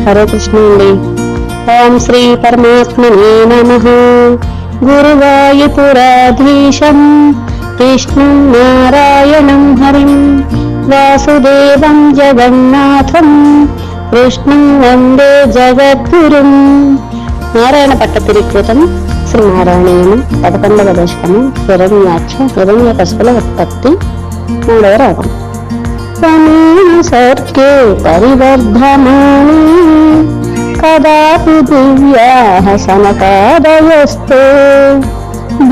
హరే కృష్ణ అండి. ఓం శ్రీ పరమాత్మనే నమః. గురువాయుపురాధీశం విష్ణుం నారాయణం హరిం వాసుదేవం జగన్నాథం కృష్ణం వందే జగద్గురుం. నారాయణ పట్టతిరికృతం శ్రీనారాయణీయం 11వ దశకము హిరణ్యకశిపుల ఉత్పత్తి 3వ రాగం. సర్గే పరివర్ధమాని కదాపి దివ్యాః సనకాదయస్తే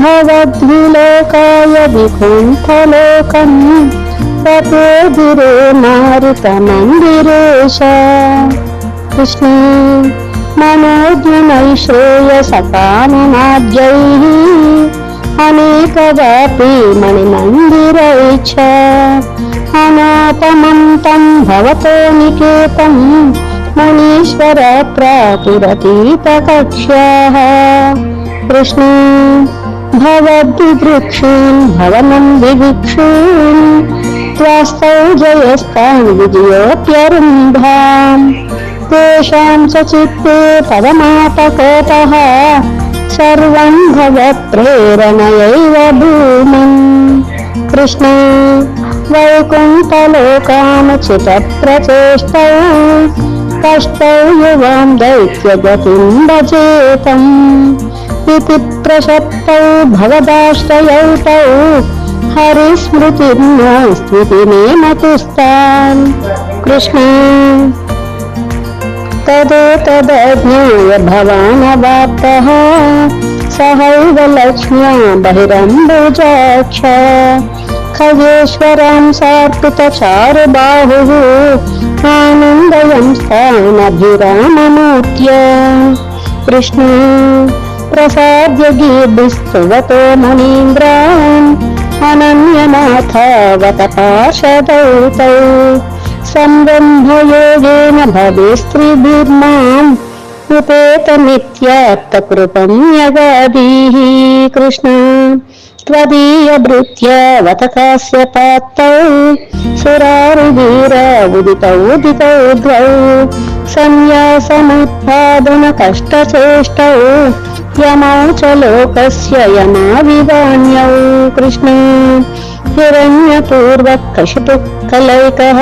భవద్విలోకాయ వికుంఠలోకం ప్రతోదిరే మారుతమందిరేశ. కృష్ణ మనోజ్ఞమైశ్రేయసకామనాద్యైః అనేకదాపి మణిమందిరైచ్చ అనాపమం తం భవతో నికేతం మునీశ్వర ప్రాపురతీతకక్ష్యాః. కృష్ణ భవద్వివృక్షూన్ భవనం వివిక్షూన్ త్వాస్తౌ జయస్తాన్ విజయోప్యరుంధాం తేషాం చ చిత్తే పదమాపకోపః సర్వం భవత్ప్రేరణయైవ భూమన్. కృష్ణ వైకుంఠలోకానుచిత ప్రచేష్టౌ కష్టౌ యువాం దైత్యగతిం భజేతం ఇతి ప్రసక్తౌ భవదాశ్రయౌ తౌ హరిస్మృతిర్నాస్త్వితినేమతుస్తాన్. కృష్ణ తదేతదజ్ఞాయ భవానవాప్తః సహైవ లక్ష్మ్యా బహిరంబుజాక్ష ఖగేశ్వరాం సార్పితచారుబాహుః ఆనందయం స్థానభిరామమూర్త్యా. కృష్ణ ప్రసాద్య గీర్భిస్తువతో మునీంద్రాన్ అనన్యనాథావత పార్షదౌ తౌ సంరంభయోగేన భవే స్త్రీభిర్మాం ఉపేతమిత్యాప్తకృపం యగాదీః. కృష్ణ త్వదీయభృత్యావత కాశ్యపాత్తౌ సురారివీరా ఉదితౌ ద్వౌ సన్యాసముత్పాదన కష్టచేష్టౌ యమౌ చ లోకస్య యమావివాన్యౌ. కృష్ణ హిరణ్యపూర్వకశిపుః కలైకః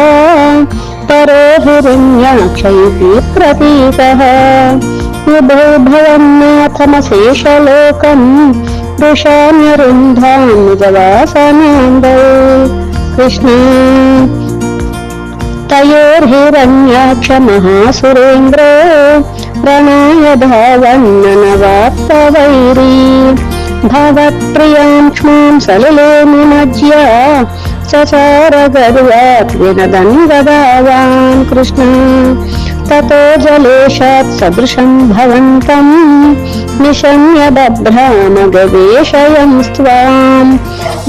పరో హిరణ్యాక్షైతి ప్రతీకః ఉభౌ భవన్నాథమశేషలోకం వృషామ్యరుంధాం నిజవాసనాందౌ. కృష్ణ తయోర్హిరణ్యాక్ష మహాసురేంద్రో ప్రణాయ ధావన్ననవాప్తవైరీ భవత్ప్రియాం క్ష్మాం సలిలే నిమజ్య చచార గర్వాత్ వినదన్ గదావాన్. కృష్ణ తతో జలేషాత్ సదృశం భవంతం నిశమ్య బభ్రామ గవేషయం స్త్వాం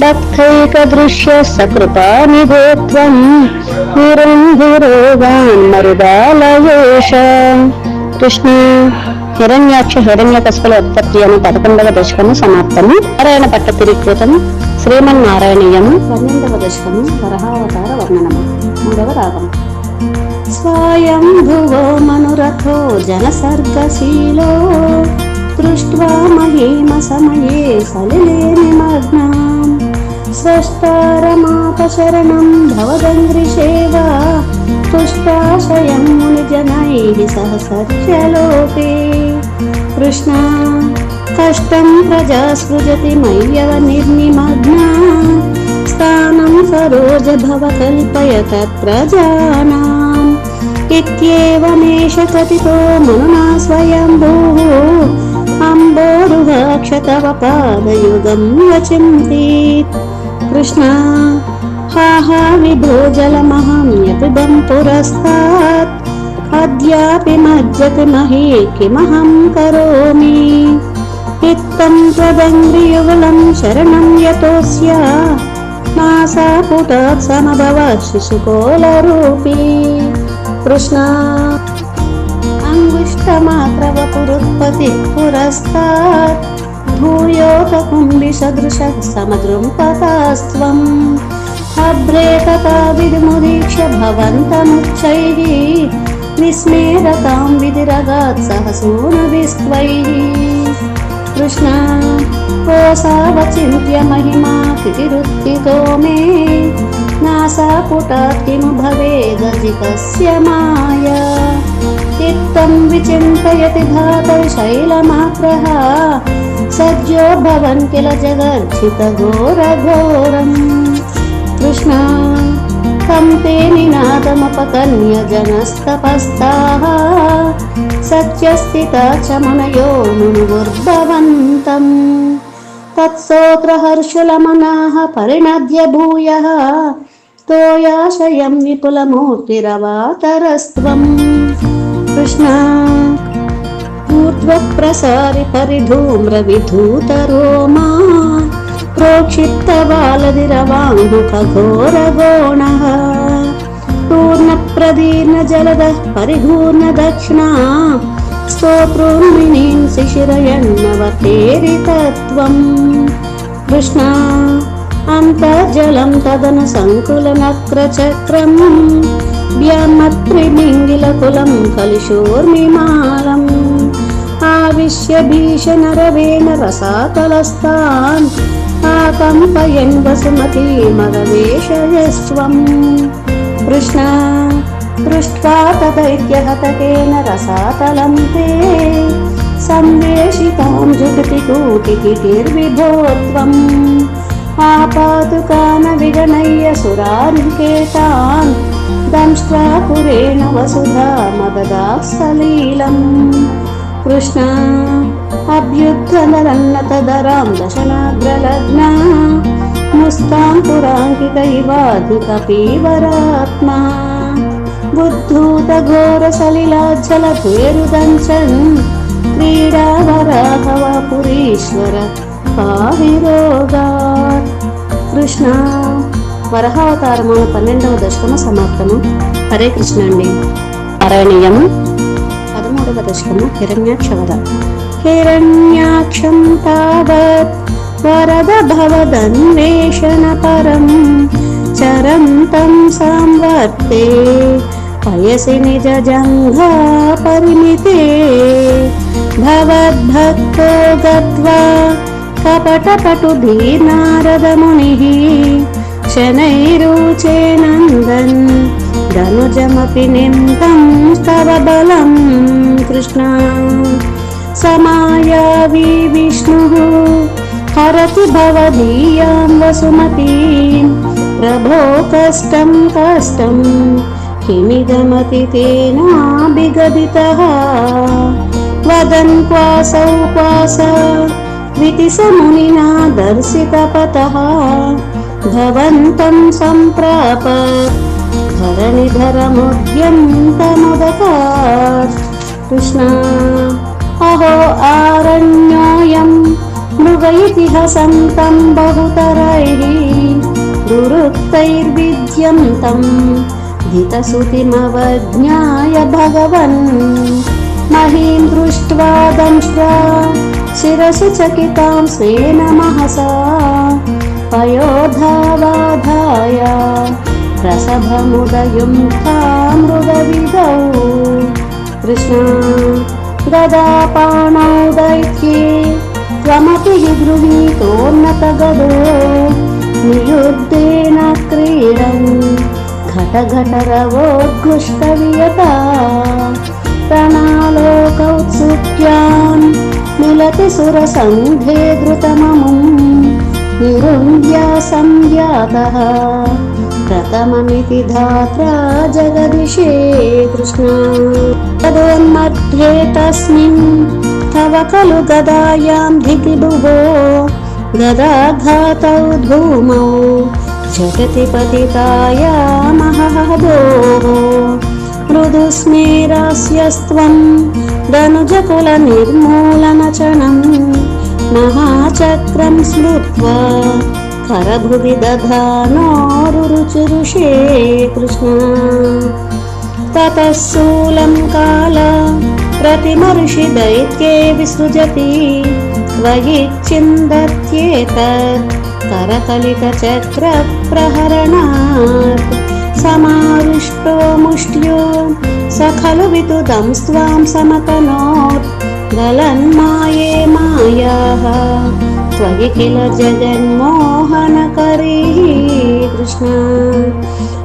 దత్తైకదృశ్య సకృపానిధే త్వం నిరంధిరోగాన్ మరుదాలయేష. కృష్ణ హిరణ్యాక్ష హిరణ్యకశిపుల ఉత్పత్తి అను 11వ దశకము సమాప్తము. నారాయణ పట్టతిరికృతం శ్రీమన్నారాయణీయము 12వ దశకము వరహావతార వర్ణనము 3వ రాగం. స్వయంభువో మనురథో జనసర్గశీలో దృష్ట్వా మహీమ సమయే సలిలే నిమగ్నాం స్వస్తారమాప శరణం భవదంగ్రిషేవా తుష్టాశయం మునిజనైః సహసర్యలోకే. కృష్ణ కష్టం ప్రజా సృజతి మయ్యవ నిర్నిమగ్నా స్థానం సరోజ భవ కల్పయ తత్ప్రజానాం ఇత్యేవమేష కథితో మనునా స్వయంభూః అంబోరుహక్షతవ పాదయుగం యచింతీత్. కృష్ణ హాహా విభో జలమహం యపిబం పురస్తాత్ అద్యాపి మజ్జతి మహీ కిమహం కరోమి ఇత్తం త్వదంగ్రియుగళం శరణం యతోస్య నాసా పుటాత్ సమభవ శిశుకోలరూపీ. కృష్ణ అంగుష్టమాత్రవ పురుత్పతి పురస్తాత్ భూయోత కుంభిసదృశః సమదృంపతాస్త్వం అభ్రేతతా విముదీక్ష్య భవంతముచ్చైః विस्मेरतां विधिरगात् सहसूनुभिस्त्वैः कृष्ण कोऽसावचिन्त्य महिमा कृतिरुत्थितो मे नासापुटात् किमु भवेदजितस्य माया चित्तं विचिन्तयति धातुशैलमात्रः सज्जो भवन् किल जगर्जितघोरघोरम् कृष्ण तं ते निनादमुपकर्ण्य जनस्तपस्ताः सत्यस्थिता च मुनयो मुनिवुर्भवन्तम् तत्सोत्रहर्षुलमनाः परिणद्य भूयः तोयाशयं विपुलमूर्तिरवातरस्त्वम् कृष्ण ऊर्ध्वप्रसारि परिधूम्रविधूतरोमा प्रोक्षिप्तबालदिरवाङ्मुखघोरगोणः पूर्णप्रदीर्णजलदः परिघूर्णदक्षिणा स्तोत्रोन्मिनीं शिशिरयन्नवतेरितत्वम् कृष्ण अन्तर्जलं तदनुसङ्कुलनक्रचक्रम् व्यामत्रिमिङ्गिलकुलं कलिशोर्मिमालम् आविश्य भीषणरवेण रसातलस्तान् आकम्पयन् वसुमतीमगवेशयस्त्वम् कृष्ण पृष्ट्वा तदैत्यहतकेन रसातलं ते संवेशितां जुगतिकूटिकिटिर्विभो त्वम् आपादुकान् विगणय्य सुरानिकेतान् दंष्ट्वा पुरेण वसुधा मददाः सलीलम् कृष्ण अभ्युत्थनरन्नतधरां दशनाग्रलग्ना मुस्तां पुराङ्कितैवाधिकपीवरात्मा बुद्धूतघोरसलिलाज्जलधेरुदञ्चन् क्रीडावराहवपुरीश्वर पाहि रोगात् కృష్ణ వరహావతారమున 12వ దశకము సమాప్తము. హరే కృష్ణ అండి. పారాయణీయము 13వ దశకము హిరణ్యాక్షవద. హిరణ్యాక్షం తావత్ వరద భవదన్వేషణ పరం చరంతం సంవర్తే పయసి నిజ జంఘా పరిమితే భవద్భక్తో గత్వా కపటపటుధీర్నారదమునిః శనైరుచేనందన్ ధనుజమపి నింతం స్తవ బలం కృష్ణ సమాయావి విష్ణుః హరతి భవదీయాం వసుమతీం ప్రభో కష్టం కష్టం కిమిదమతి తేనాభిగదితః వదన్ క్వాసౌ క్వాస వితిసమునినా దర్శితపతః భవంతం సంప్రాప ధరణిధరముద్యంతముదకాత్ కృష్ణ అహో ఆరణ్యోయం మృగైతిహ సంతం బహుతరైః దురుక్తైర్విద్యం తం ధితసుతిమవజ్ఞాయ భగవన్ మహీం దృష్ట్వా దంష్ట్వా శిరసి చకితాం స్వేన మహసా పయోధావాధాయ రసభముదయుక్తామృగవిదౌ కృష్ణ గదాపాణౌ దైత్యే త్వమపి గృహీతోన్నతగదో నియుద్ధేన క్రీడన్ ఘటఘటరవోద్ఘుష్టవియతా ప్రణాలోకౌత్సుక్యాన్ మిలతి సురసంఘే ధృతమముం నిరుంధ్య సంధ్యాతః ప్రథమమితి ధాత్రా జగదిషే కృష్ణ తదోన్మధ్యే తస్మిన్ తవ ఖలు గదాయాం ధితిభువో గదాఘాతౌ ధూమౌ झटति पतितायामहदोः मृदुस्मेरास्यस्त्वं धनुजकुलनिर्मूलनचनं महाचक्रं स्मृत्वा करभुवि दधानोरुरुचिरुषे कृष्ण ततः शूलं काल प्रतिमर्षि दैत्ये विसृजति त्वयिच्छिन्दत्येतत् करकलितचक्रप्रहरणात् समाविष्टो मुष्ट्यो स खलु विदुदं स्वां समतनोत् गलन्माये मायाः त्वयि किल जगन्मोहनकरी कृष्ण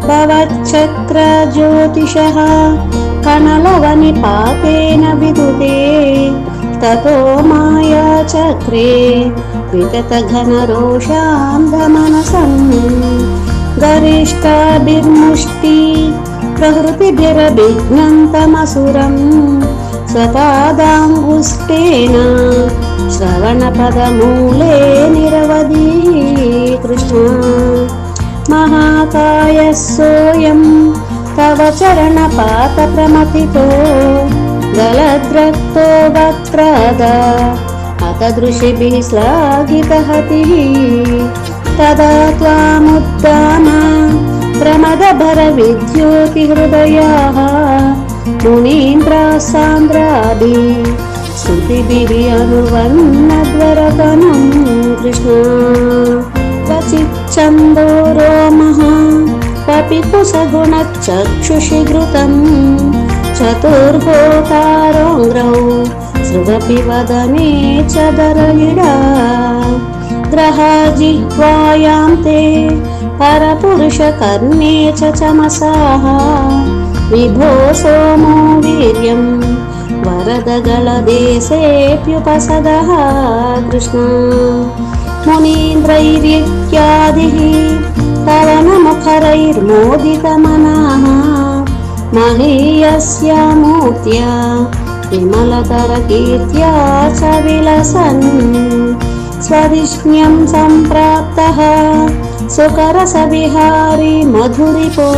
भवच्चक्र ज्योतिषः कनलवनिपातेन विदुते ततो मायाचक्रे विगतघनरोषान्धमनसं गरिष्ठाभिर्मुष्टि प्रहृतिभिरभिघ्नन्तमसुरं स्वपादाङ्गुष्ठेन श्रवणपदमूले निरवधि कृष्ण महाकायः सोऽयं तव चरणपातप्रमथितो गलद्रक्तो वक्त्रादा अतदृशिभिः श्लाघितहतिः तदा त्वामुद्दाम प्रमदभरविद्योतिहृदयाः मुनीन्द्राः सान्द्राभिः स्तुतिभिः अनुवन्नद्वरतनं कृष्ण क्वचिच्छन्दो रोमः कपिकुशगुणचक्षुषि घृतं चतुर्होतारोऽङ्घ्रौ सृगपि वदने च दरगिडा ग्रहाजिह्वायां ते परपुरुषकर्णे च चमसाः विभो सोमो वीर्यं वरदगलदेशेऽप्युपसदः कृष्ण मुनीन्द्रैरित्यादिः तव नमुखरैर्मोदितमनाः महीयस्य मूर्त्या विमलतरकीर्त्या च विलसन् स्वदिष्ण्यं सम्प्राप्तः सुकरसविहारी मधुरिपो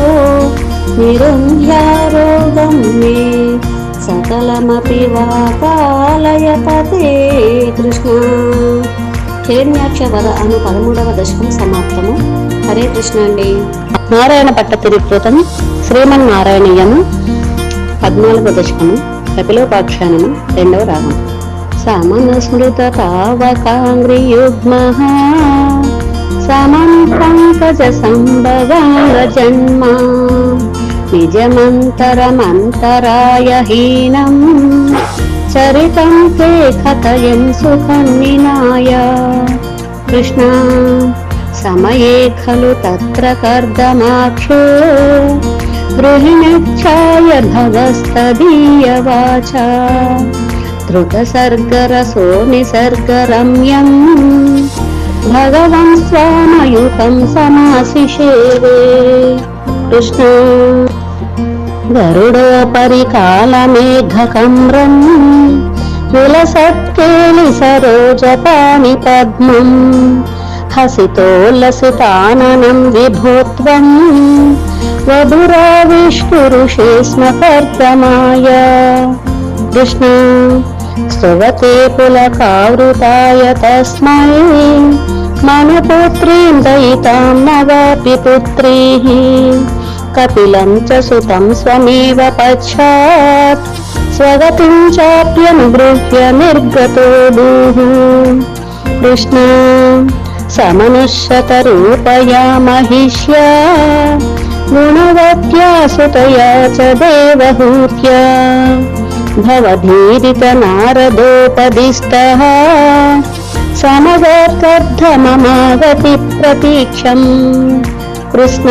निरुन्ध्यारोगं मे सकलमपि वातालयपते कृष्ण హిరణ్యాక్ష వధ అను 13వ దశకం సమాప్తము. హరే కృష్ణ అండి. నారాయణ పట్టతిరికృతం శ్రీమన్నారాయణీయము 14వ దశకము కపిలోపాఖ్యానము 2వ రాగం. సమనుస్మృత తావకాంగ్రియుగ్మః సమం పంకజ సంభవాంగ జన్మ నిజమంతరమంతరాయ హీనం చరితం తే కథయం సుఖం వినాయ కృష్ణ సమయే ఖలు తత్ర కర్దమాక్షో గృహిణిచ్ఛాయ భవస్తదీయ వాచా ధృతసర్గరసో నిసర్గరమ్యం భగవన్ స్వామయుతం సమాసిషేవే కృష్ణ గరుడోపరి కాలమేఘకమ్రం విలసత్కేలి సరోజపాణి పద్మం హసితోల్లసితాననం విభూత్వం వధురావిష్ణురుషే స్మ కర్దమాయ కృష్ణ స్తువతే పులకావృతాయ తస్మై మనుపుత్రీం దయితాం నవాపి పుత్రీః కపిలం చ సుతం స్వమేవ పశ్చాత్ స్వగతిం చాప్యనుగృహ్య నిర్గతో భూః కృష్ణ సమనుష్యతరూపయా మహిష్యా గుణవత్యా సుతయా చ దేవహూత్యా భవధీరిత నారదోపదిష్టః సమగర్ధమమాగతి ప్రతీక్షం కృష్ణ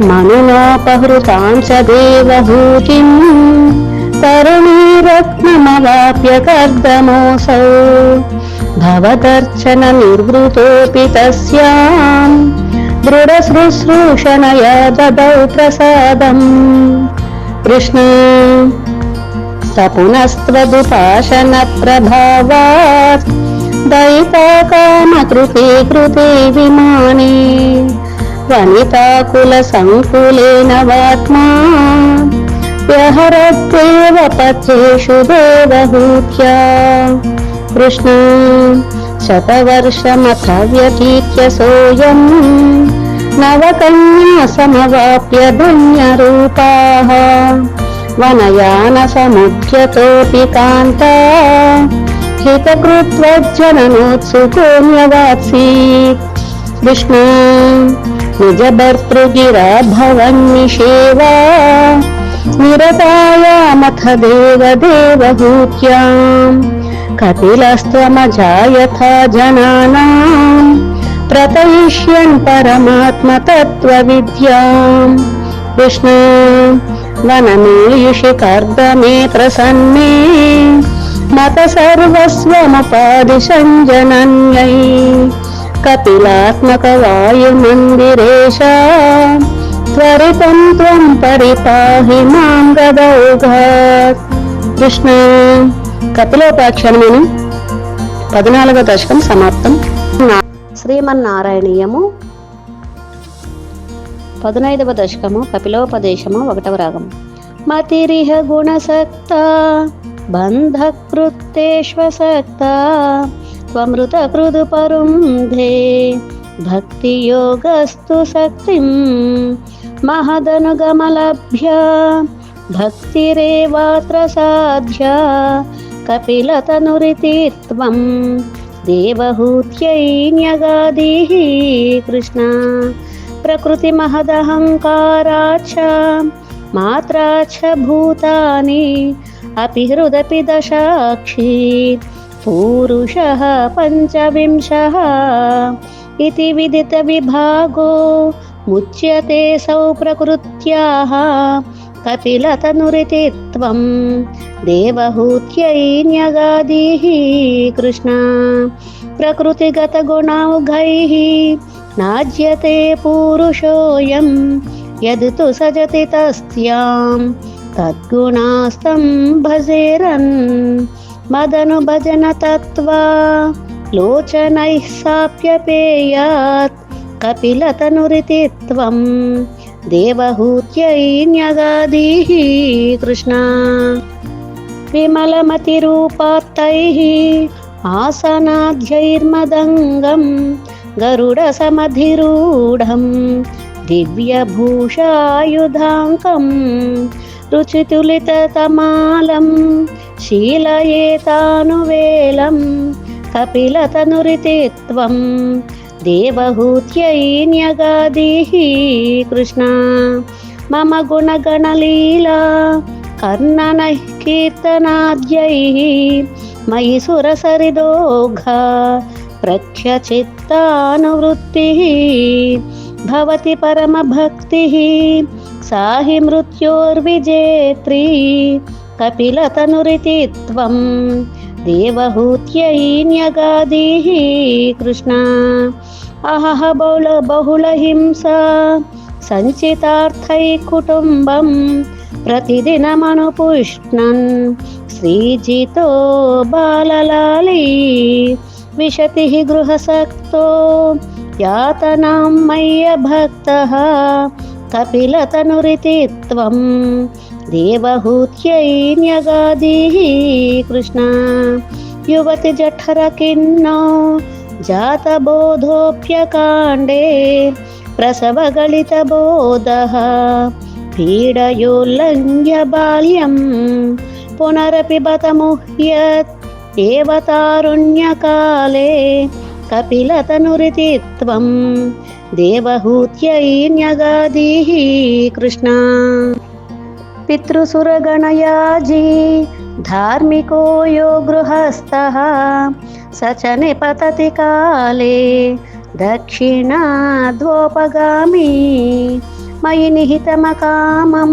మనునాపహృతాం చ దేవహూతిం తరుణీరత్నమవాప్య కర్దమోసౌ భవదర్చన నిర్వృతోపి తస్యాం దృఢశుశ్రూషణయా దదౌ ప్రసాదం కృష్ణ సపునస్త్వదుపాశన ప్రభావాత్ దయితా కామకృతే కృతే విమానే వనితాకుల సంకులేన వాత్మా వ్యహరద్దేవ పథ్యేషు దేవహూత్యా కృష్ణ శతవర్షమథ వ్యతీత్య సోయం నవకన్యా సమవాప్య ధన్యరూపాః వనయాన సముద్యతోపి కాంతా హితకృత్వజ్జననోత్సుకోన్యవాత్సీత్ కృష్ణ నిజభర్తృగిరా భవన్నిషేవా निरतायामथ देवदेवहूत्याम् कपिलस्त्वमजायथा जनानाम् प्रतयिष्यन् परमात्मतत्त्वविद्याम् कृष्ण वनमेयुषि कर्दमे प्रसन्ने मत सर्वस्वमुपादिशञ्जनन्यै कपिलात्मक वायुमन्दिरेश त्वरितं त्वं परिपाहि मां गदौघात् కృష్ణ. కపిలోపాఖ్యానమును 14వ దశకం సమాప్తం. శ్రీమన్నారాయణీయము 15వ దశకము కపిలోపదేశము 1వ రాగం. మతిరిహ గుణసక్త బంధకృత్తేష్వసక్త త్వమృత కృదు పరుంధే భక్తి యోగస్తు శక్తిం మహదనుగమలభ్య భక్తిరేవాత్ర సాధ్య కపిలతనురితి త్వం దేవహూత్యై న్యగాదీః కృష్ణ. ప్రకృతి మహదహంకారాచ్చ మాత్రాచ్చ భూతాని అపి హృదపి దశాక్షి పూరుషః పంచవింశః ఇతి విదిత విభాగో ముచ్యతే సౌ ప్రకృత్యాః కపిలతనురితి త్వం దేవహూత్యై న్యగాదీః కృష్ణ. ప్రకృతిగత గుణౌఘైః నాజ్యతే పూరుషోయం యద్ తు సజతి తస్యాం తద్గుణాస్తం భజేరన్ మదను భజన తత్వా లోచనైః సాప్యపేయాత్ కపిలతనురితి త్వం దేవహూత్యై న్యగాదీః కృష్ణ. విమలమతిరూపాత్తైః ఆసనాధ్యైర్మదంగం గరుడసమధిరూఢం దివ్యభూషాయుధాంకం రుచితులితతమాలం శీలయేతానువేలం కపిలతనురితి త్వం దేవహూత్యై న్యగాదీః కృష్ణ. మమ గుణగణలీలా కర్ణనైః కీర్తనాద్యైః మయి సురసరిదోఘా ప్రఖ్యచిత్తానువృత్తిః భవతి పరమభక్తిః సాహి మృత్యోర్విజేత్రీ కపిలతనురితి త్వం దేవహూత్యై న్యగాదీః కృష్ణ. అహః బహుళహింసా సంచితార్థై కుటుంబం ప్రతిదినమనుపుష్ణన్ శ్రీజితో బాలలాలీ విశతిః గృహసక్తో యాతనాం మయ్య భక్తః కపిలతనురితి త్వం దేవహూత్యై న్యగాదీః కృష్ణ. యువతి జఠరకిన్నో జాతబోధోప్యకాండే ప్రసవగళితబోధః పీడయోల్లంఘ్య బాల్యం పునరపి బత ముహ్యత్ ఏవ తారుణ్యకాలే కపిలతనురితి త్వం దేవహూత్యై న్యగాదీః కృష్ణ. పితృసురగణయాజీ ధార్మికో యో గృహస్థః స చ నిపతతి కాలే దక్షిణాద్వోపగామి మయి నిహితమకామం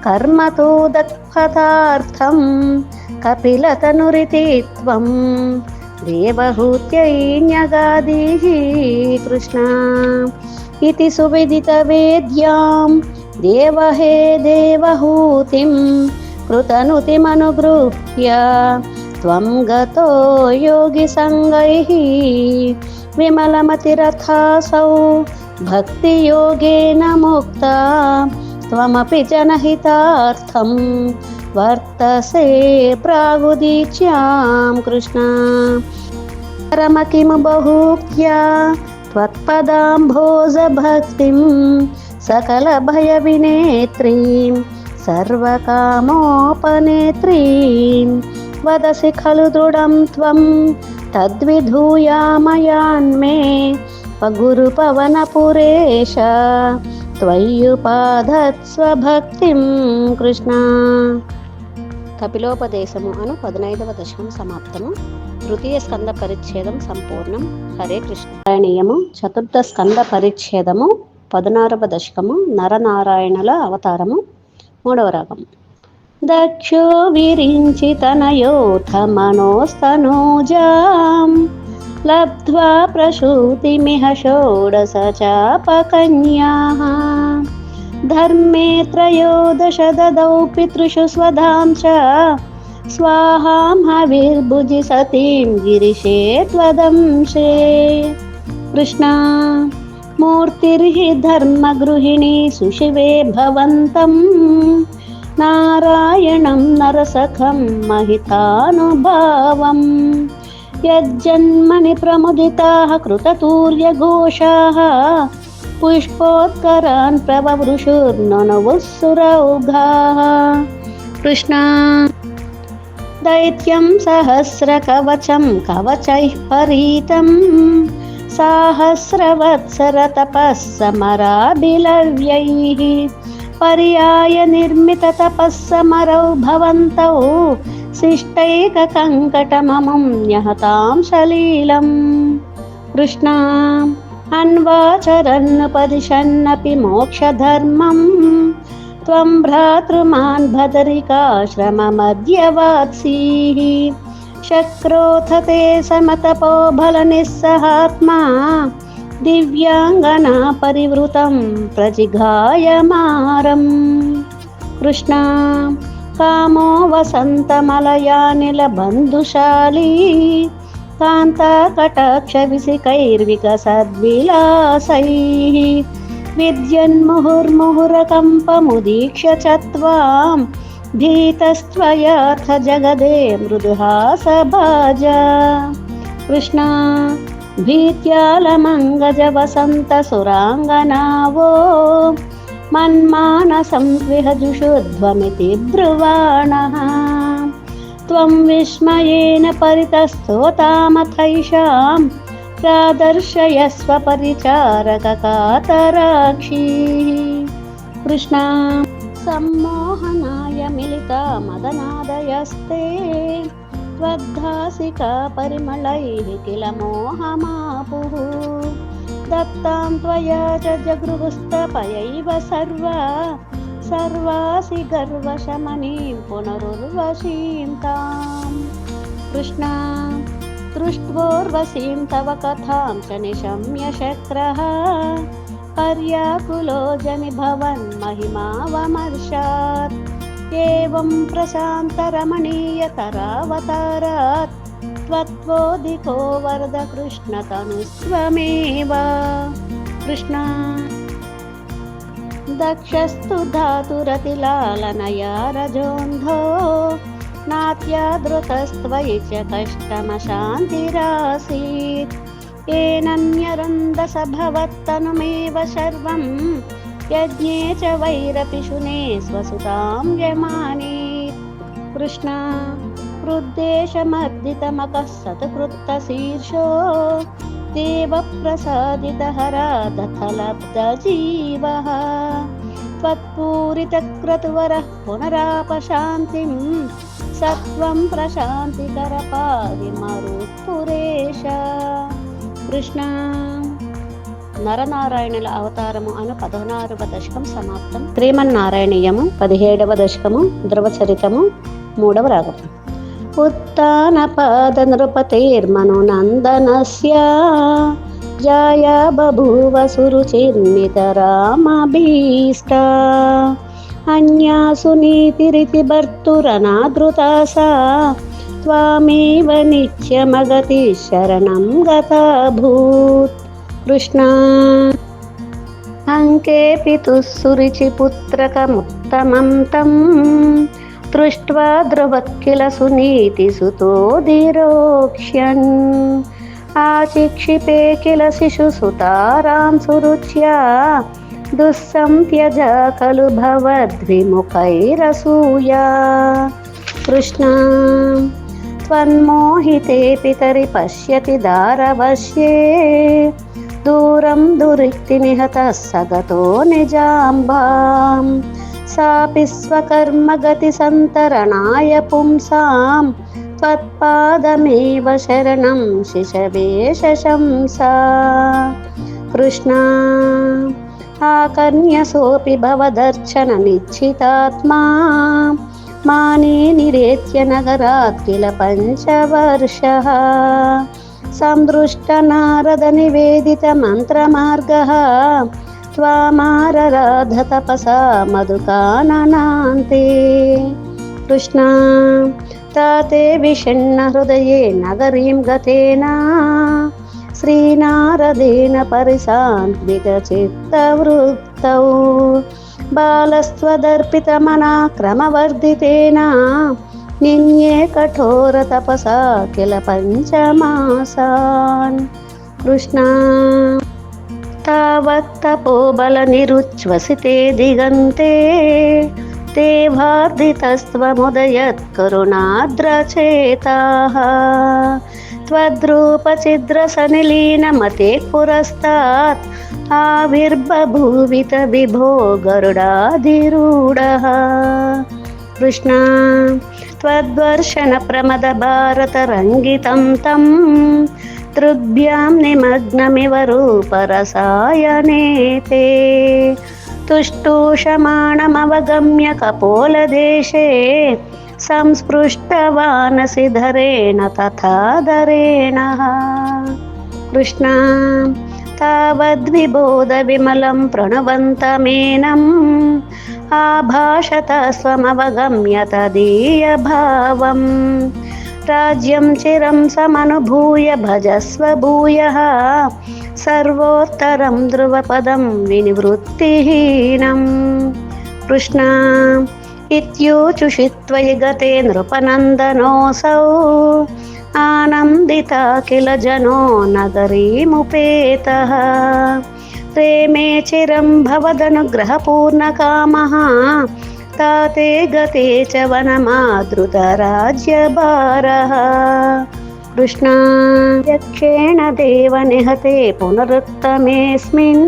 కర్మతో దత్ఫతార్థం కపిలతనురితి త్వం దేవహూత్యై న్యగాదీః కృష్ణ. ఇతి సువిదిత వేద్యాం దేవహే దేవహూతిం కృతనుతిమనుగృహ్య త్వం గతో యోగి సంగైః విమలమతిరథాసౌ భక్తి యోగేన ముక్తా త్వమపి జనహితార్థం వర్తసే ప్రాగుదీచ్యాం కృష్ణ. పరమ కిము బహూక్త్యా త్వత్పదాంభోజ భక్తిం సకల భయ వినేత్రీం సర్వకామోపనేత్రీం వదసి ఖలు దృఢం త్వం తద్విధూయామయాన్మే గురు పవనపురేశ త్వయ్యుపాధత్స్వభక్తిం కృష్ణ. కపిలోపదేశము అను 15వ దశకం సమాప్తము. తృతీయ స్కంద పరిచ్ఛేదం సంపూర్ణం. హరే కృష్ణ. నారాయణీయము చతుర్థ స్కంద పరిచ్ఛేదము 16వ దశకము. నరనారాయణుల అవతారము. 3వ రాగం. దక్షో విరించి తనయోథ మనోస్తనూజాం లబ్ధ్వా ప్రసూతిమిహ షోడశ చాపకన్యాః ధర్మే త్రయోదశ దదౌ పితృషు స్వధాం చ స్వాహాం హవిర్భుజి సతీం గిరిశే త్వదంశే. కృష్ణ. మూర్తిర్హి ధర్మగృహిణీ సుశివే భవంతం నారాయణం నరసఖం మహితానుభావం యజ్జన్మని ప్రముదితాః కృతతూర్యఘోషాః పుష్పోత్కరాన్ ప్రవవృషుర్ననువుస్సురౌఘాః. కృష్ణ. దైత్యం సహస్రకవచం కవచైః పరీతం సాహస్రవత్సరతపస్సమరాభిలవ్యైః పర్యాయ నిర్మిత తపస్సమరౌ భవంతౌ శిష్టైకకంకటమముం న్యహతాం సలీలం. కృష్ణ. అన్వాచరన్నుపదిశన్నపి మోక్షధర్మం త్వం భ్రాతృమాన్ భదరికాశ్రమమద్యవాత్సీః శక్రోథ తే సమతపో బలనిస్సహాత్మా దివ్యాంగనా పరివృతం ప్రజిఘాయమారం. కృష్ణ. కామో వసంతమలయానిల బంధుశాలీ కాంతాకటాక్ష విసికైర్వికసద్విలాసైః విద్యన్ముహుర్ముహురకంపముదీక్ష చ త్వాం భీతస్త్వయాథ జగదే మృదుహాసభాజ. కృష్ణ. భీత్యాలమంగజ వసంత సురాంగనావో మన్మానసం విహజుషుధ్వమితి బ్రువాణః త్వం విస్మయేన పరితస్థోతామథైషాం ప్రాదర్శయస్వ పరిచారకకాతరాక్షీః. కృష్ణ. సమ్మోహనాయ మిలిత మదనాదయస్తే త్వద్ధాసికా పరిమళైః కిల మోహమాపుః దత్తాం త్వయా చ జగృహుస్తపయైవ సర్వాసి గర్వశమనీం పునరుర్వశీం తాం. కృష్ణ. దృష్ట్వోర్వశీం తవ కథాం చ నిశమ్య శక్రః పర్యాకులో జని భవన్ మహిమావమర్శాత్ ఏవం ప్రశాంతరమణీయతరావతారాత్ త్వత్వోదికో వరద కృష్ణ తనుస్త్వమేవ. కృష్ణ. దక్షస్తు ధాతురతిలాలనయా రజోంధో నాత్యాదృతస్త్వయి చ కష్టమశాంతిరాసీత్ ఏనన్యరందస భవత్తనుమేవ సర్వం యజ్ఞే చ వైరపిశునే స్వసుతాం యమానీత్. కృష్ణ. హృద్దేశమర్దితమకః సత్కృత్తశీర్షో దేవప్రసాదితహరాదథలబ్ధజీవः త్వత్పూరితక్రతువరः పునరాపశాంతిం సత్వం ప్రశాంతికర పాది మరుత్పురేష. కృష్ణ. నరనారాయణుల అవతారము అను 16వ దశకం సమాప్తం. శ్రీమన్నారాయణీయము 17వ దశకము. ధ్రువచరితము 3వ రాగం. ఉత్తానపాద నృపతేర్మనునందనస్య జాయా బభూవ సురుచిర్నితరామభీష్ట అన్యాసు నీతిరితి భర్తురనాదృతా సా త్వామేవ నిత్యమగతి శరణం గతాభూత్. కృష్ణ. అంకే పితుస్సురుచిపుత్రకముత్తమం తం దృష్ట్వా ధ్రువక్కిల సునీతిసుతోదిరోక్ష్యన్ ఆచిక్షిపే కిల శిశుసుతారాం సురుచ్యా దుస్సంత్యజ ఖలు భవద్విముఖైరసూయా. కృష్ణ. త్వన్మోహితే పితరి పశ్యతి దారవశ్యే दूरं दुरिक्ति निहतः सगतो निजाम्बां सापि स्वकर्मगतिसन्तरणाय पुंसां त्वत्पादमेव शरणं शिशवे शशंसा कृष्णा आकर्ण्यसोऽपि भवदर्शननिश्चितात्मा माने निरेत्य नगरात् किल पञ्चवर्षः संदृष्टनारदनिवेदितमन्त्रमार्गः त्वामारराध तपसा मधुकाननान्ते कृष्णा ताते विषण्णहृदये नगरीं गतेन श्रीनारदेन परिसान्त्वितचित्तवृत्तौ बालस्त्वदर्पितमना क्रमवर्धितेन निन्ये कठोरतपसा किल पञ्चमासान् कृष्णा तावत्तपोबलनिरुच्छ्वसिते दिगन्ते ते वार्धितस्त्वमुदयत् करुणार्द्रचेताः त्वद्रूपचिद्रसनिलीनमते पुरस्तात् आविर्बभूवित विभो गरुडाधिरूढः कृष्णा त्वद्वर्षणप्रमदभारतरङ्गितं तं तृग्भ्यां निमग्नमिव रूपरसायने ते तुष्टूषमाणमवगम्य कपोलदेशे संस्पृष्टवानसि धरेण तथा धरेणः कृष्णा तावद्विबोधविमलं प्रणवन्तमेनम् आभाषत स्वमवगम्य तदीयभावम् राज्यं चिरं समनुभूय भजस्व भूयः सर्वोत्तरं ध्रुवपदं विनिवृत्तिहीनं कृष्णा इत्यूचुषि त्वयि गते नृपनन्दनोऽसौ आनन्दिता किल जनो नगरीमुपेतः प्रेमे चिरं भवदनुग्रहपूर्णकामः ताते गते च वनमादृतराज्यभारः कृष्णा यक्षेण देव निहते पुनरुत्तमेऽस्मिन्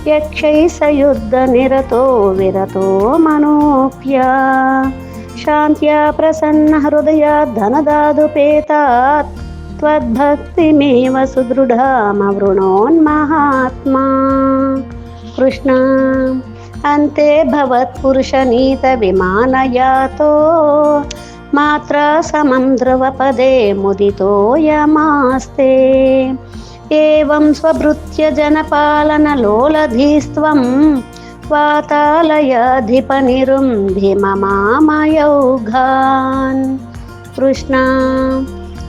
यक्षैः स युद्धनिरतो विरतो मनोऽप्या शान्त्या प्रसन्न हृदयात् धनदादुपेतात् त्वद्भक्तिमेव सुदृढामवृणोन्महात्मा कृष्णा अन्ते भवत्पुरुषनीतविमानयातो मात्रा समं ध्रुवपदे मुदितो यमास्ते एवं स्वभृत्य जनपालनलोलधीस्त्वं वातालयाधिपनिरुन्धिममामयौघान् कृष्णा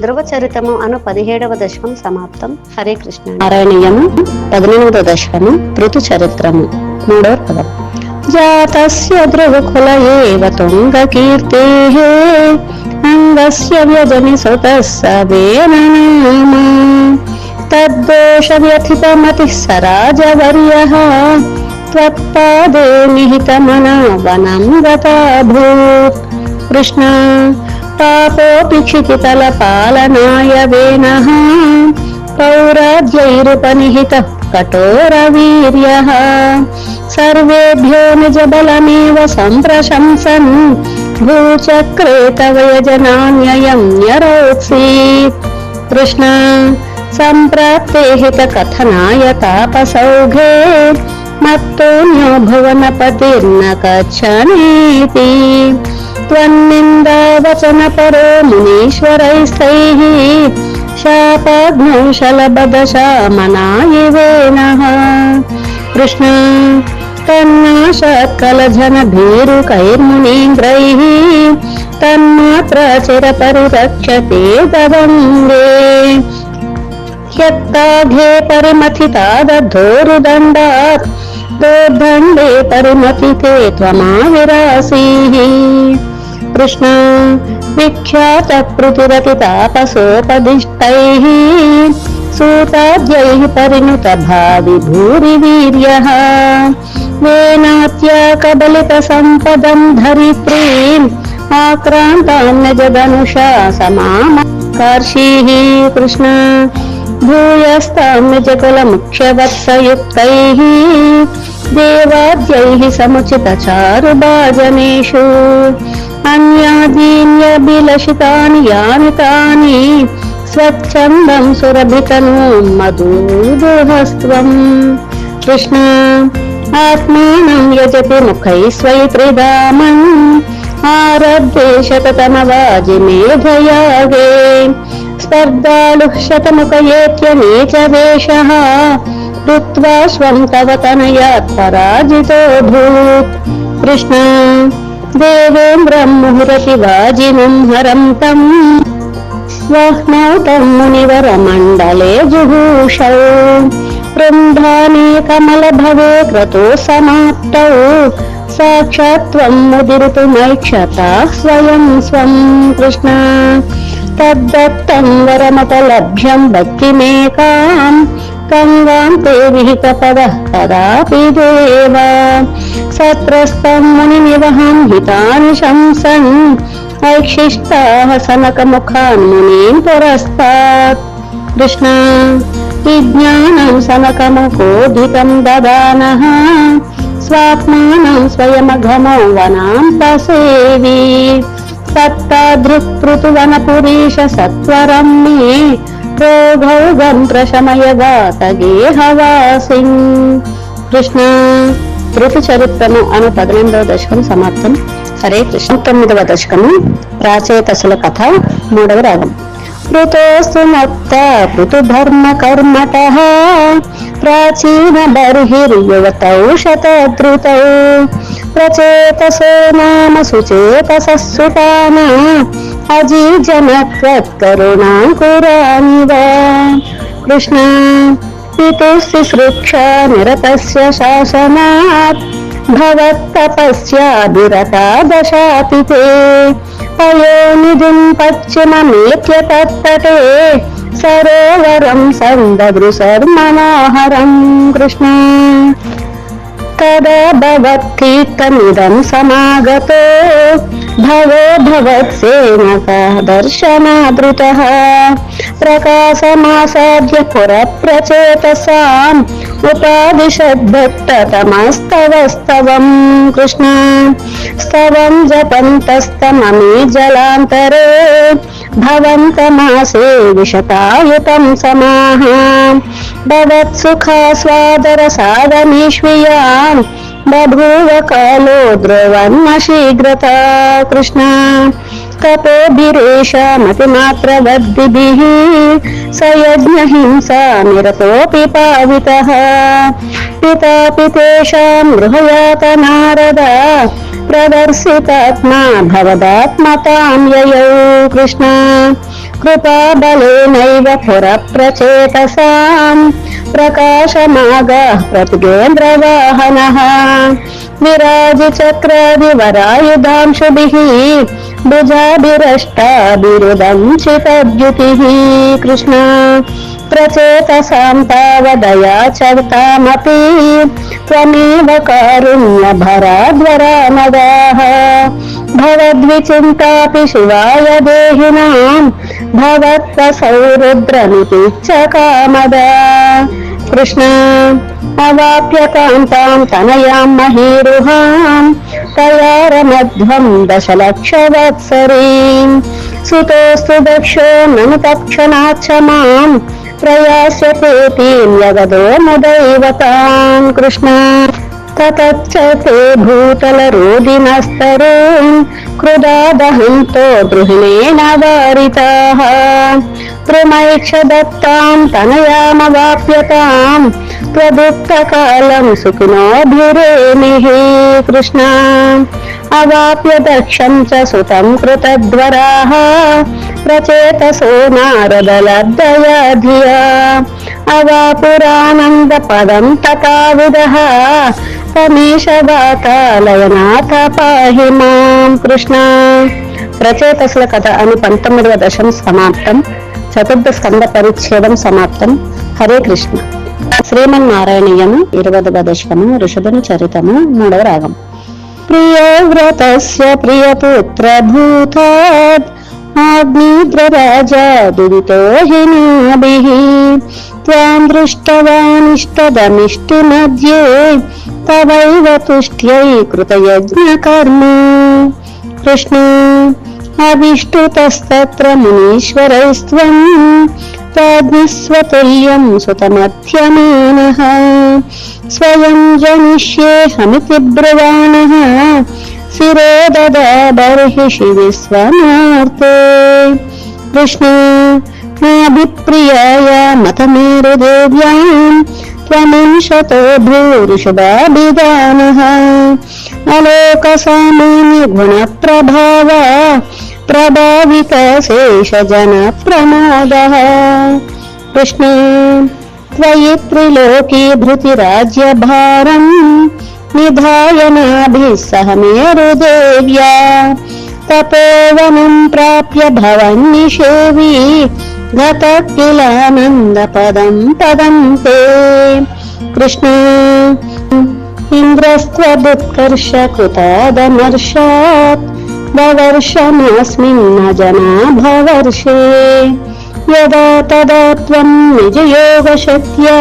ధ్రువచరితము అను 17వ దశకం సమాప్తం. హరే కృష్ణ. నారాయణీయము 18వ దశకము ఋతు చరిత్రము 3వ పదం. జాతస్య ధ్రువకుల ఏవ తుంగకీర్తేః అంగస్య వ్యజని సుతస్స వేననామ తద్దోష వ్యథితమతిః సరాజవర్యః త్వత్పాదే నిహితమనా వనం గతాభూత్. కృష్ణ పాపోపి క్షితితలపాలనాయ వేనః పౌరాజ్యైరుపనిహితః కఠోరవీర్యః సర్వేభ్యో నిజబలమేవ సంప్రశంసన్ భూచక్రే తవ యజనాన్యయం న్యరోత్సీత్. కృష్ణ సంప్రాప్తే హితకథనాయ తాపసౌఘే మత్తోన్యో భువనపతిర్న కచ్చనీతి. త్వన్నిందావచనపరో మునీశ్వరైస్తైః శాపాగ్నౌ శలబదశామనాయివేనః. కృష్ణ తన్నాశాత్కలజనభీరుకైర్మునీంద్రైః తన్మాత్రాచిరపరిరక్షతే తదంగే. హ్యత్తాఘే పరిమథితాదధోరుదండాత్ దోర్దండే పరిమథితే త్వమావిరాసీః. కృష్ణ విఖ్యాత పృథురతి తాపసోపదిష్టైః సూతాద్యైః పరిణుత భావి భూరి వీర్యః వేనాత్యా కబలిత సంపదం ధరిత్రీం ఆక్రాంతాన్యజదనుషా సమామకర్షీః. కృష్ణ భూయస్తామిజకులముఖ్యవత్సయుక్తైః దేవాద్యైః సముచితచారుభాజనేషు అన్యాదీన్యభిలషితాని యాని తాని స్వచ్ఛందం సురభితనూం మధుదుహస్త్వం. కృష్ణ ఆత్మానం యజతి ముఖైః స్వై త్రిధామం ఆరభ్యే శతతమవాజి మేధయాగే స్పర్ధాళుః శతముఖయేత్యనేచ వేషః ఋత్వా స్వం తవ తనయాత్ పరాజితోऽభూత్. కృష్ణ దేవేంద్రం ముహురతి వాజినం హరం తం వహ్నౌతం మునివరమండలే జుహూషౌ బృందానే కమలభవే క్రతో సమాప్తౌ సాక్షాత్ త్వం ముదిరితుమైక్షతా స్వయం స్వం. కృష్ణ తద్దత్తం వరమపలభ్యం భక్తిమేకాం గంగాం తే విహితపదః కదాపి దేవా సత్రస్తం మునినివహం హితాని శంసన్ ఐక్షిష్టాః సనకముఖాన్ మునీన్ పురస్తాత్. కృష్ణ విజ్ఞానం సనకముఖోధికం దదానః స్వాత్మానం స్వయమఘమౌ వనాం తసేవి సత్తాదృక్పృతువనపురీష సత్వరం మే రోగౌగం ప్రశమయగాత గేహవాసిం. కృష్ణ ఋతు చరిత్రము అను 18వ దశకం సమాప్తం. హరే కృష్ణ. 9వ దశకము ప్రాచేతసుల కథ 3వ రాగం. ఋతోస్తు మత్త ఋతుధర్మ కర్మటః ప్రాచీన బర్హిర్యువతౌ శతధృతౌ ప్రచేతసో నామ సుచేతసః సుతానా అజీజనత్వత్కరుణాంకురానివ. కృష్ణ పితుస్సృక్షా నిరతస్య శాసనాత్ భవత్తపస్యాభిరతా దశాపి తే పయోనిధిం పశ్చిమమేత్య తత్తటే సరోవరం సందదృశర్మనోహరం. కృష్ణ తదా భవత్కీర్తమిదం సమాగతో భవో భవత్సేనక దర్శనాదృతః ప్రకాశమాసాద్య పురప్రచేతసాం ఉపాదిశద్భక్తతమస్తవస్తవం. కృష్ణ స్తవం జపంతస్తమమే జలాంతరే భవంతమాసే విశతాయుతం సమాః భవత్సుఖాస్వాదరసాదమీష్వియాం బభూవ కాలో ద్రువన్న శీఘ్రతా. కృష్ణ తపోభిరేషామతిమాత్రవద్భిః సయజ్ఞహింసా నిరతోऽపి పావితః పితాపి తేషాం గృహయాత నారద ప్రదర్శితాత్మా భవదాత్మతాం యయౌ. కృష్ణ కృపాబలేనైవ పురప్రచేతసాం ప్రకాశమాగాః ప్రతిగేంద్రవాహనః విరాజిచక్రాదివరాయుధాంశుభిః భుజాభిరష్టాభిరుదం చితద్యుతిః. కృష్ణ ప్రచేతసాం తావదయా చర్తామపి త్వమేవ కారుణ్యభరాద్వరానదాః భవద్విచింతాపి శివాయ దేహినాం భవత్వసౌ రుద్రమితి చ కామదా. కృష్ణ అవాప్య కాంతాం తనయాం మహీరుహాం తయారమధ్వం దశలక్షవత్సరీం సుతోస్తు దక్షో నను తక్షణాచ్చ మాం ప్రయాస్యతేతీం యగదో ముదైవతాం. కృష్ణ తతచ్చ తే భూతలరోదినస్తరూన్ కృదాదహంతో గృహిణేన వారితాః త్రిమైక్ష దత్తాం తనయామవాప్యతాం త్వదుక్తకాలం సుఖినోభిరేమిః. కృష్ణ అవాప్య దక్షం చ సుతం కృతద్వరాః ప్రచేతసో నారదలబ్ధయా ధియా అవాపురానంద పదం తథావిదః తమీషవాతాలయనాథ పాహి మాం. కృష్ణ ప్రచేతసుల కథ అని 19వ దశం సమాప్తం. చతుర్థ స్కంద పరిచ్ఛేదం సమాప్తం. హరే కృష్ణ. శ్రీమన్నారాయణీయము 20వ దశకము ఋషభుని చరితము 3వ రాగం. ప్రియవ్రతస్య ప్రియపుత్ర భూతాద్ आग्नेद्रराजादुदितो हिनाभिः त्वां दृष्टवानिष्टदमिष्टिमध्ये तवैव तुष्ट्यै कृतयज्ञकर्म। कृष्ण अविष्टुतस्तत्र मुनीश्वरैस्त्वं राज्ञस्वतुल्यं सुतमध्यमानः स्वयं जनिष्येऽहमिति ब्रुवाणः शिरो ददाबर्हिषि विश्वमार्ते। कृष्ण नाभिप्रियाय मतमेरुदेव्यां त्वमंशतो भूरिषुभाभिधानः अलोकसामान्यगुणप्रभाव प्रभावितशेषजनप्रमादः। कृष्ण त्वयि त्रिलोकी भृतिराज्यभारम् निधाय नाभिः सह मेरुदेव्या तपोवनं प्राप्य भवन्निषेवी गतः किलानन्दपदं पदं ते। कृष्ण इन्द्रस्त्वदुत्कर्षकृतादमर्षात् ववर्षमस्मिन्न जना भवर्षे यदा तदा त्वं निजयोगशक्त्या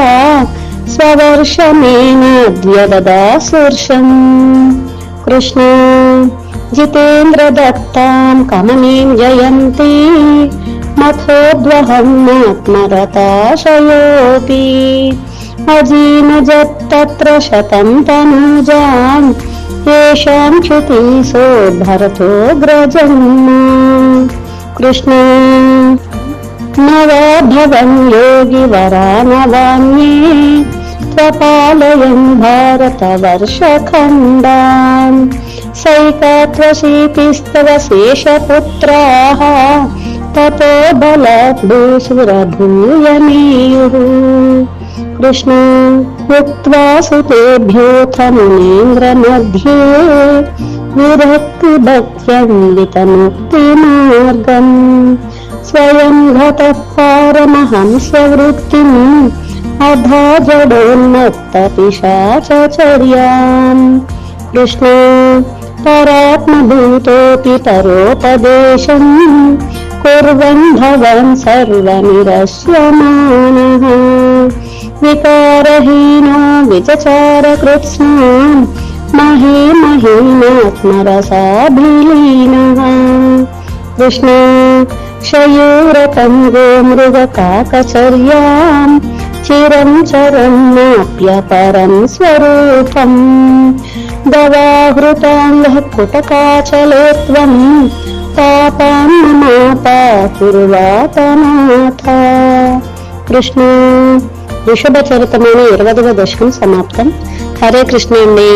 स्ववर्षमेनाद्यददासुर्षम्। कृष्ण जितेन्द्रदत्तां कमनीं जयन्ती मथोद्वहन्नात्मरताशयोऽपि अजीनजत्तत्र शतं तनूजां येषां क्षितीसो भरतो ग्रजन्म। कृष्ण नवाभवन् योगिवरा नवान्ये त्वपालयन् भारतवर्षखण्डान् सैकात्वशीतिस्तव शेषपुत्राः ततो बलात् भूसुरभूयमीयुः। कृष्ण उक्त्वा सुतेभ्योऽथ मुनीन्द्रमध्ये विरक्तिभक्त्यन्वितमुक्तिमार्गम् स्वयं गतः पारमहंसवृत्तिम् अधा जडोन्मत्तपिशाचचर्याम्। कृष्ण परात्मभूतोऽपि परोपदेशम् कुर्वन् भवन् सर्वनिरस्यमानः विकारहीनो विचचारकृत्स्नान् महे महीनात्मरसाभिलीनः। कृष्ण शयूरतं गोमृगकाकचर्यां चिरं चरन्नाप्यपरं स्वरूपम् दवाहृताङ्गः कुटकाचले त्वं पापां ममापाकुर्वातनाथ। కృష్ణ వృషభ చరితమైన 20వ దశకం సమాప్తం. హరే కృష్ణ అండి.